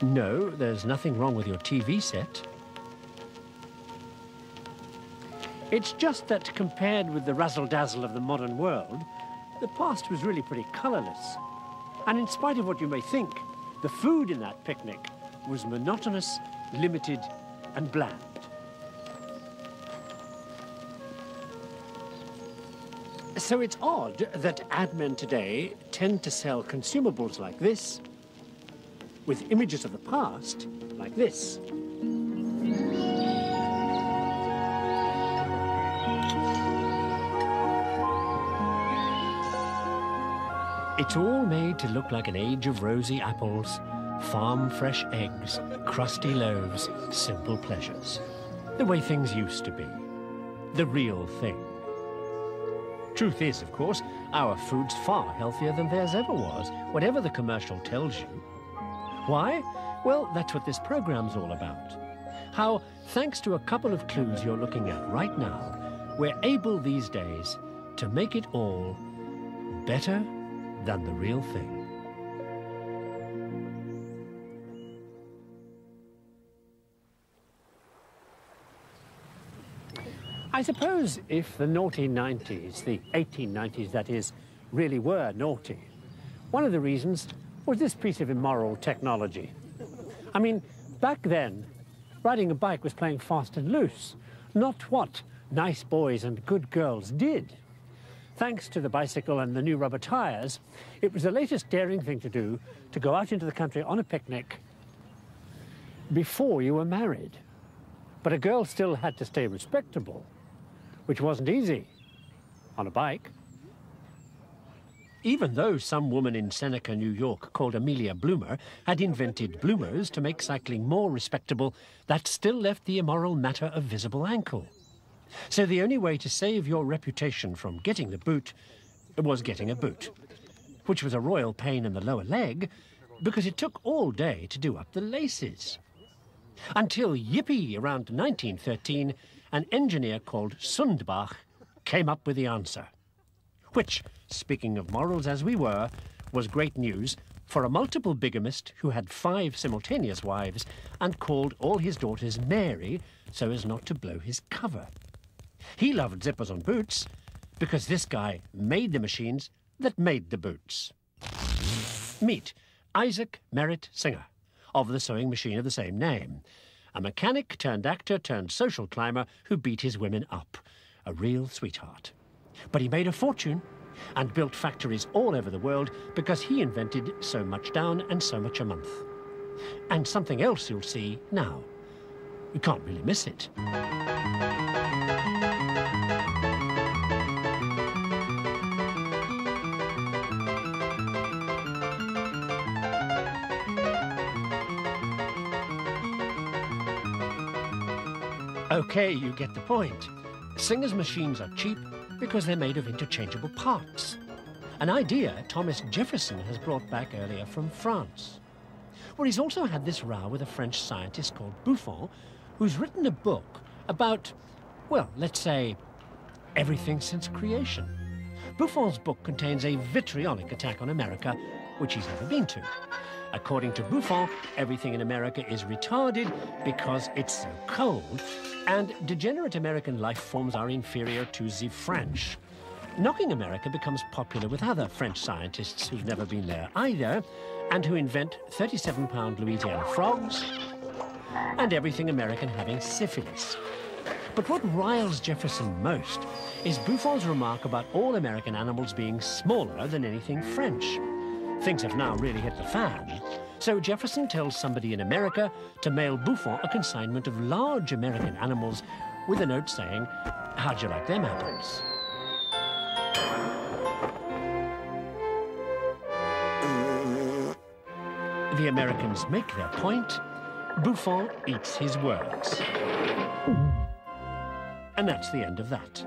No, there's nothing wrong with your TV set. It's just that compared with the razzle-dazzle of the modern world, the past was really pretty colourless. And in spite of what you may think, the food in that picnic was monotonous, limited, and bland. So it's odd that ad men today tend to sell consumables like this, with images of the past like this. It's all made to look like an age of rosy apples, farm-fresh eggs, crusty loaves, simple pleasures. The way things used to be. The real thing. Truth is, of course, our food's far healthier than theirs ever was, whatever the commercial tells you. Why? Well, that's what this program's all about. How, thanks to a couple of clues you're looking at right now, we're able these days to make it all better than the real thing. I suppose if the naughty 90s, the 1890s that is, really were naughty, one of the reasons was this piece of immoral technology. I mean, back then, riding a bike was playing fast and loose, not what nice boys and good girls did. Thanks to the bicycle and the new rubber tires, it was the latest daring thing to do to go out into the country on a picnic before you were married. But a girl still had to stay respectable, which wasn't easy on a bike. Even though some woman in Seneca, New York, called Amelia Bloomer, had invented bloomers to make cycling more respectable, that still left the immoral matter of visible ankle. So the only way to save your reputation from getting the boot was getting a boot, which was a royal pain in the lower leg because it took all day to do up the laces. Until, yippee, around 1913, an engineer called Sundbach came up with the answer, which, speaking of morals as we were, was great news for a multiple bigamist who had 5 simultaneous wives and called all his daughters Mary so as not to blow his cover. He loved zippers on boots because this guy made the machines that made the boots. Meet Isaac Merritt Singer of the sewing machine of the same name, a mechanic turned actor turned social climber who beat his women up, a real sweetheart. But he made a fortune and built factories all over the world because he invented so much down and so much a month. And something else you'll see now. You can't really miss it. Okay, you get the point. Singer's machines are cheap because they're made of interchangeable parts. An idea Thomas Jefferson has brought back earlier from France. Well, he's also had this row with a French scientist called Buffon, who's written a book about, well, let's say, everything since creation. Buffon's book contains a vitriolic attack on America, which he's never been to. According to Buffon, everything in America is retarded because it's so cold, and degenerate American life forms are inferior to the French. Knocking America becomes popular with other French scientists who've never been there either, and who invent 37-pound Louisiana frogs, and everything American having syphilis. But what riles Jefferson most is Buffon's remark about all American animals being smaller than anything French. Things have now really hit the fan. So Jefferson tells somebody in America to mail Buffon a consignment of large American animals with a note saying, "How'd you like them apples?" The Americans make their point. Buffon eats his words. And that's the end of that.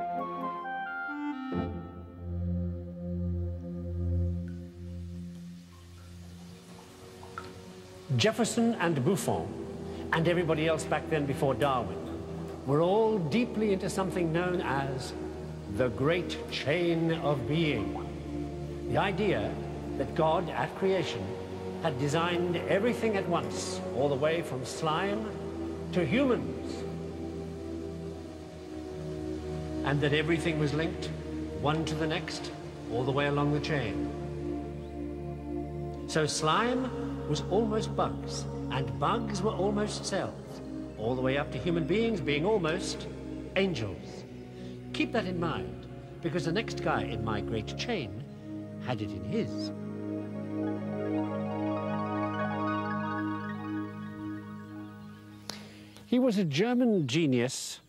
Jefferson and Buffon, and everybody else back then before Darwin, were all deeply into something known as the Great Chain of Being. The idea that God, at creation, had designed everything at once, all the way from slime to humans. And that everything was linked, one to the next, all the way along the chain. So slime was almost bugs, and bugs were almost cells, all the way up to human beings being almost angels. Keep that in mind, because the next guy in my great chain had it in his. He was a German genius,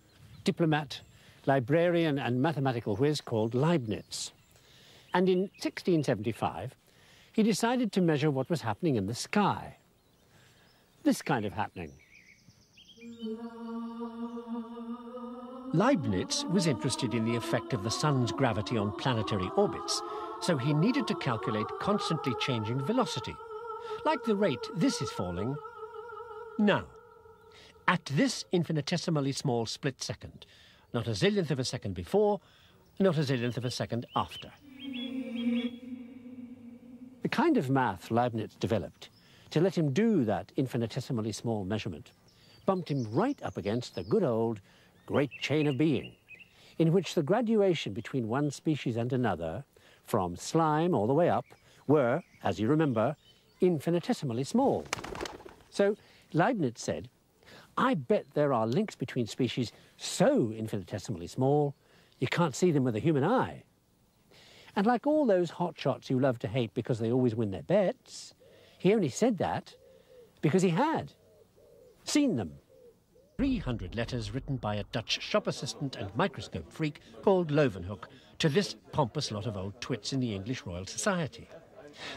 diplomat, librarian and mathematical whiz called Leibniz. And in 1675, he decided to measure what was happening in the sky. This kind of happening. Leibniz was interested in the effect of the sun's gravity on planetary orbits, so he needed to calculate constantly changing velocity, like the rate this is falling now. At this infinitesimally small split second, not a zillionth of a second before, not a zillionth of a second after. The kind of math Leibniz developed to let him do that infinitesimally small measurement bumped him right up against the good old great chain of being, in which the graduation between one species and another, from slime all the way up, were, as you remember, infinitesimally small. So Leibniz said, I bet there are links between species so infinitesimally small, you can't see them with a human eye. And like all those hotshots you love to hate because they always win their bets, he only said that because he had seen them. 300 letters written by a Dutch shop assistant and microscope freak called Leeuwenhoek to this pompous lot of old twits in the English Royal Society.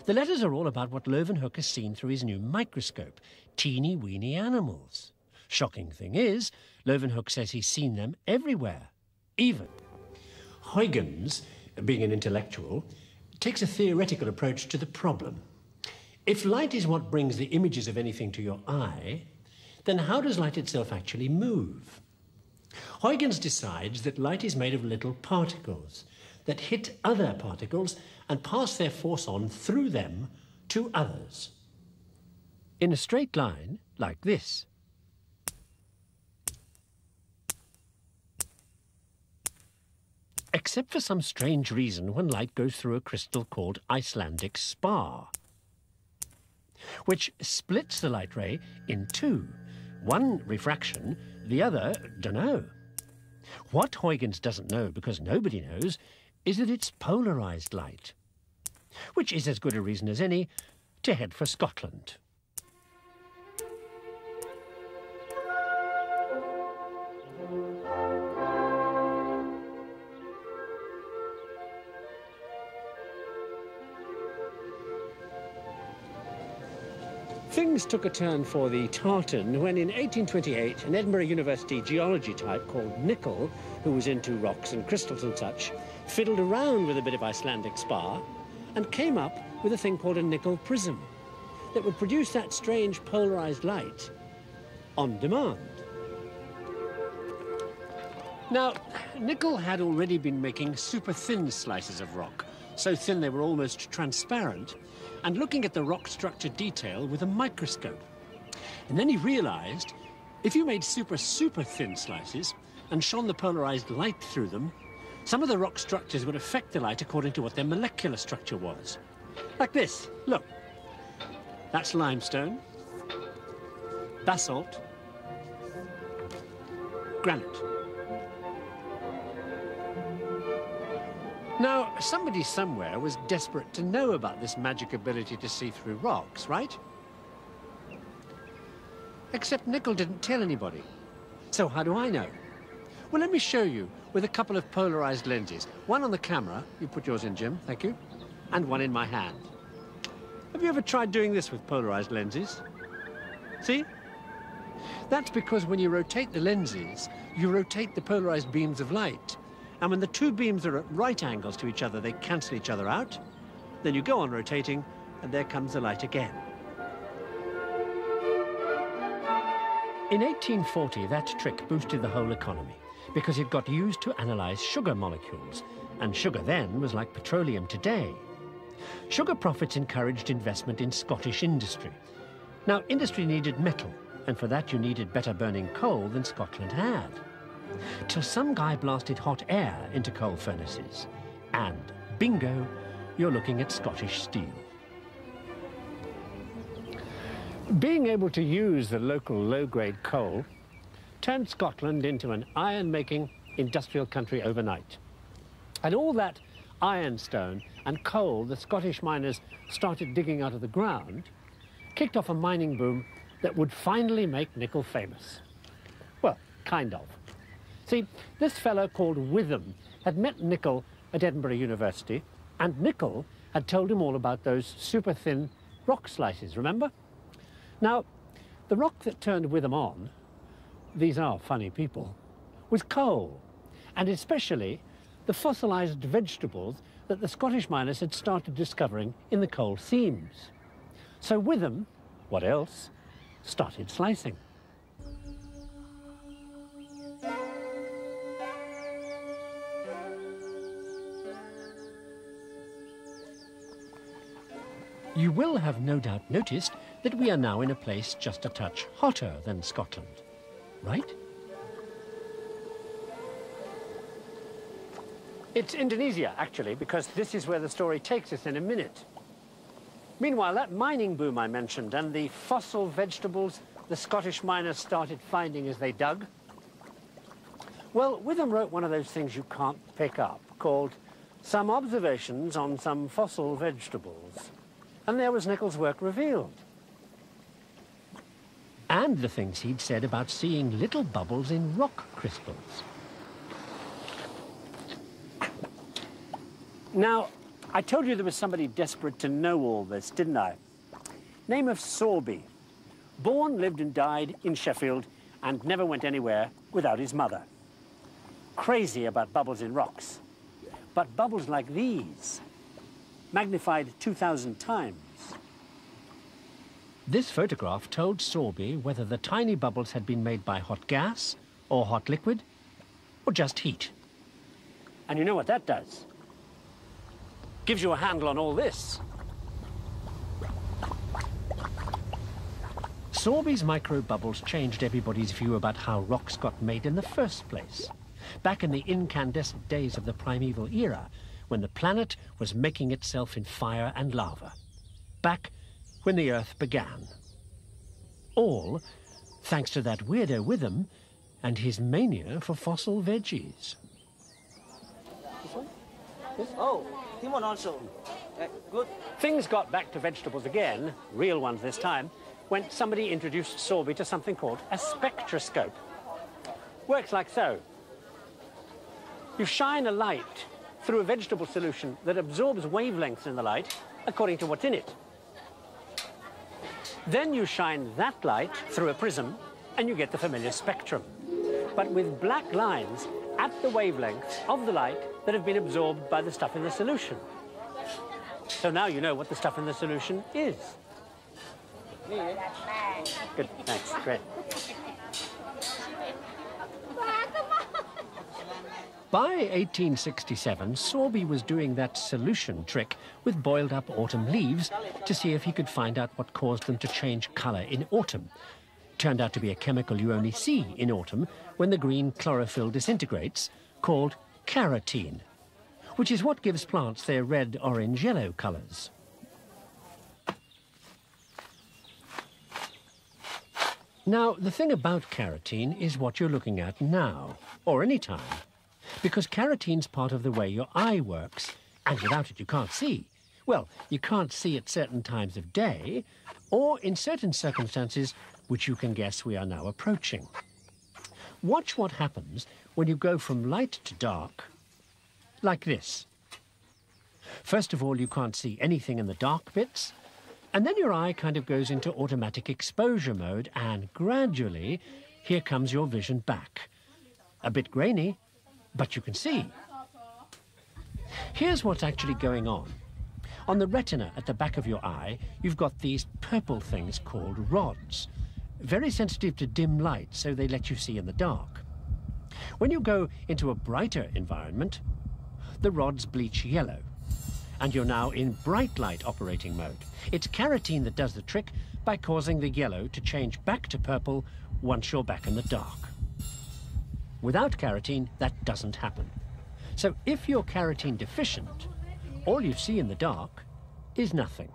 The letters are all about what Leeuwenhoek has seen through his new microscope, teeny-weeny animals. Shocking thing is, Leeuwenhoek says he's seen them everywhere, even. Huygens, being an intellectual, takes a theoretical approach to the problem. If light is what brings the images of anything to your eye, then how does light itself actually move? Huygens decides that light is made of little particles that hit other particles and pass their force on through them to others. In a straight line, like this. Except for some strange reason when light goes through a crystal called Icelandic spar, which splits the light ray in two. One refraction, the other, dunno. What Huygens doesn't know, because nobody knows, is that it's polarized light, which is as good a reason as any to head for Scotland. Things took a turn for the tartan when in 1828 an Edinburgh University geology type called Nicol, who was into rocks and crystals and such, fiddled around with a bit of Icelandic spar and came up with a thing called a Nicol prism that would produce that strange polarized light on demand. Now, Nicol had already been making super thin slices of rock, so thin they were almost transparent, and looking at the rock structure detail with a microscope. And then he realized if you made super thin slices and shone the polarized light through them, some of the rock structures would affect the light according to what their molecular structure was. Like this, look. That's limestone, basalt, granite. Now, somebody somewhere was desperate to know about this magic ability to see through rocks, right? Except Nicol didn't tell anybody. So how do I know? Well, let me show you with a couple of polarized lenses. One on the camera, you put yours in, Jim, thank you, and one in my hand. Have you ever tried doing this with polarized lenses? See? That's because when you rotate the lenses, you rotate the polarized beams of light. And when the two beams are at right angles to each other, they cancel each other out. Then you go on rotating, and there comes the light again. In 1840, that trick boosted the whole economy because it got used to analyze sugar molecules. And sugar then was like petroleum today. Sugar profits encouraged investment in Scottish industry. Now, industry needed metal, and for that you needed better burning coal than Scotland had. Till some guy blasted hot air into coal furnaces. And bingo, you're looking at Scottish steel. Being able to use the local low-grade coal turned Scotland into an iron-making industrial country overnight. And all that ironstone and coal the Scottish miners started digging out of the ground kicked off a mining boom that would finally make nickel famous. Well, kind of. See, this fellow called Witham had met Nickel at Edinburgh University, and Nickel had told him all about those super-thin rock slices, remember? Now, the rock that turned Witham on, these are funny people, was coal, and especially the fossilized vegetables that the Scottish miners had started discovering in the coal seams. So Witham, what else, started slicing. You will have no doubt noticed that we are now in a place just a touch hotter than Scotland, right? It's Indonesia, actually, because this is where the story takes us in a minute. Meanwhile, that mining boom I mentioned and the fossil vegetables the Scottish miners started finding as they dug, well, Witham wrote one of those things you can't pick up, called Some Observations on Some Fossil Vegetables. And there was Nickel's work revealed. And the things he'd said about seeing little bubbles in rock crystals. Now, I told you there was somebody desperate to know all this, didn't I? Name of Sorby. Born, lived and died in Sheffield and never went anywhere without his mother. Crazy about bubbles in rocks. But bubbles like these, magnified 2,000 times. This photograph told Sorby whether the tiny bubbles had been made by hot gas, or hot liquid, or just heat. And you know what that does? Gives you a handle on all this. Sorby's micro-bubbles changed everybody's view about how rocks got made in the first place. Back in the incandescent days of the primeval era, when the planet was making itself in fire and lava. Back when the Earth began. All thanks to that weirdo Witham and his mania for fossil veggies. This one? This? Oh, him one also. Good. Things got back to vegetables again, real ones this time, when somebody introduced Sorby to something called a spectroscope. Works like so. You shine a light through a vegetable solution that absorbs wavelengths in the light according to what's in it. Then you shine that light through a prism and you get the familiar spectrum, but with black lines at the wavelengths of the light that have been absorbed by the stuff in the solution. So now you know what the stuff in the solution is. Good, thanks, great. By 1867, Sorby was doing that solution trick with boiled-up autumn leaves to see if he could find out what caused them to change colour in autumn. Turned out to be a chemical you only see in autumn when the green chlorophyll disintegrates, called carotene, which is what gives plants their red, orange, yellow colours. Now, the thing about carotene is what you're looking at now, or any time. Because carotene's part of the way your eye works, and without it you can't see. Well, you can't see at certain times of day, or in certain circumstances which you can guess we are now approaching. Watch what happens when you go from light to dark, like this. First of all, you can't see anything in the dark bits, and then your eye kind of goes into automatic exposure mode, and gradually, here comes your vision back. A bit grainy, but you can see. Here's what's actually going on. On the retina at the back of your eye, you've got these purple things called rods. Very sensitive to dim light, so they let you see in the dark. When you go into a brighter environment, the rods bleach yellow. and you're now in bright light operating mode. It's carotene that does the trick by causing the yellow to change back to purple once you're back in the dark. Without carotene, that doesn't happen. So if you're carotene deficient, all you see in the dark is nothing.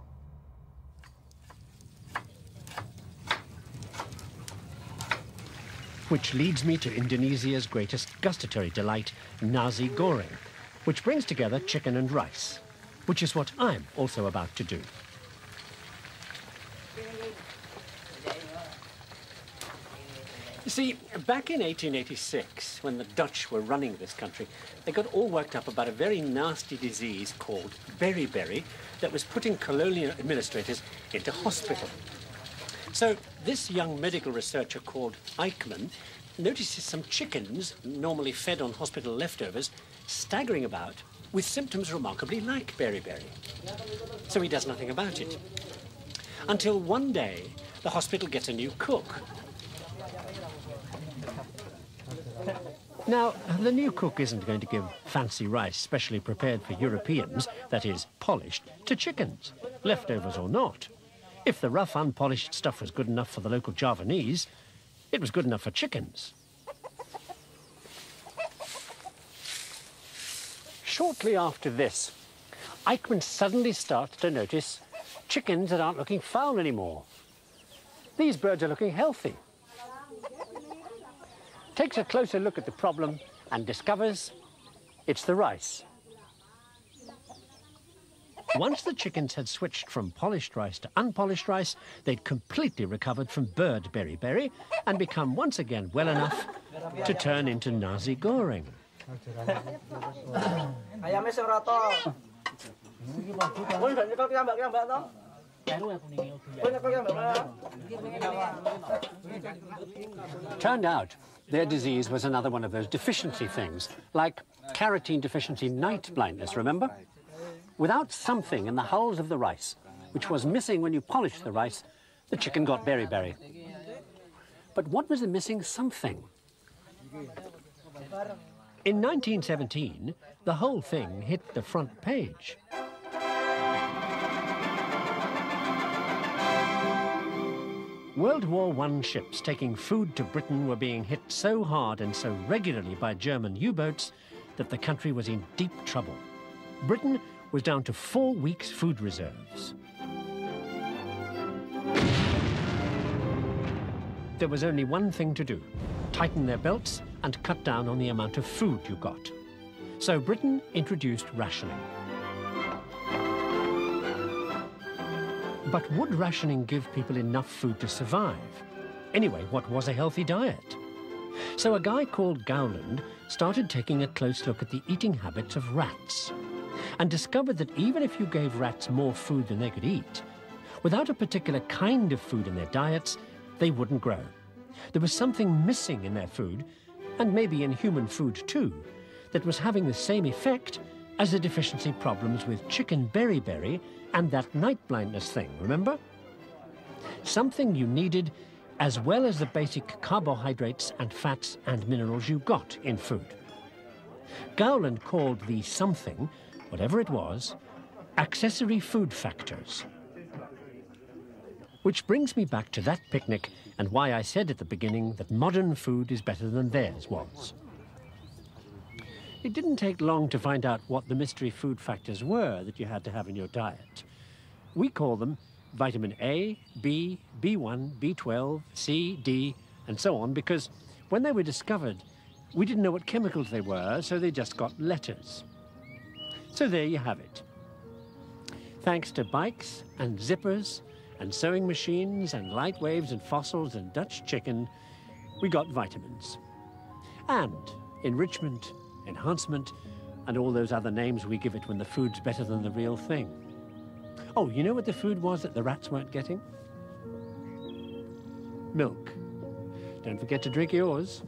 Which leads me to Indonesia's greatest gustatory delight, nasi goreng, which brings together chicken and rice, which is what I'm also about to do. You see, back in 1886, when the Dutch were running this country, they got all worked up about a very nasty disease called beriberi that was putting colonial administrators into hospital. So this young medical researcher called Eichmann notices some chickens, normally fed on hospital leftovers, staggering about with symptoms remarkably like beriberi. So he does nothing about it. Until one day, the hospital gets a new cook. Now, the new cook isn't going to give fancy rice specially prepared for Europeans, that is, polished, to chickens, leftovers or not. If the rough, unpolished stuff was good enough for the local Javanese, it was good enough for chickens. Shortly after this, Eichmann suddenly starts to notice chickens that aren't looking foul anymore. These birds are looking healthy. Takes a closer look at the problem and discovers it's the rice. Once the chickens had switched from polished rice to unpolished rice, they'd completely recovered from bird beriberi and become once again well enough to turn into nasi goreng. Turned out their disease was another one of those deficiency things, like carotene deficiency night blindness, remember? Without something in the hulls of the rice, which was missing when you polished the rice, the chicken got beriberi. But what was the missing something? In 1917, the whole thing hit the front page. World War I ships taking food to Britain were being hit so hard and so regularly by German U-boats that the country was in deep trouble. Britain was down to 4 weeks' food reserves. There was only one thing to do: tighten their belts and cut down on the amount of food you got. So Britain introduced rationing. But would rationing give people enough food to survive? Anyway, what was a healthy diet? So a guy called Gowland started taking a close look at the eating habits of rats and discovered that even if you gave rats more food than they could eat, without a particular kind of food in their diets, they wouldn't grow. There was something missing in their food, and maybe in human food too, that was having the same effect as the deficiency problems with chicken beriberi and that night blindness thing, remember? Something you needed as well as the basic carbohydrates and fats and minerals you got in food. Gowland called the something, whatever it was, accessory food factors. Which brings me back to that picnic and why I said at the beginning that modern food is better than theirs was. It didn't take long to find out what the mystery food factors were that you had to have in your diet. We call them vitamin A, B, B1, B12, C, D, and so on, because when they were discovered, we didn't know what chemicals they were, so they just got letters. So there you have it. Thanks to bikes and zippers and sewing machines and light waves and fossils and Dutch chicken, we got vitamins. And enrichment, enhancement, and all those other names we give it when the food's better than the real thing. Oh, you know what the food was that the rats weren't getting? Milk. Don't forget to drink yours.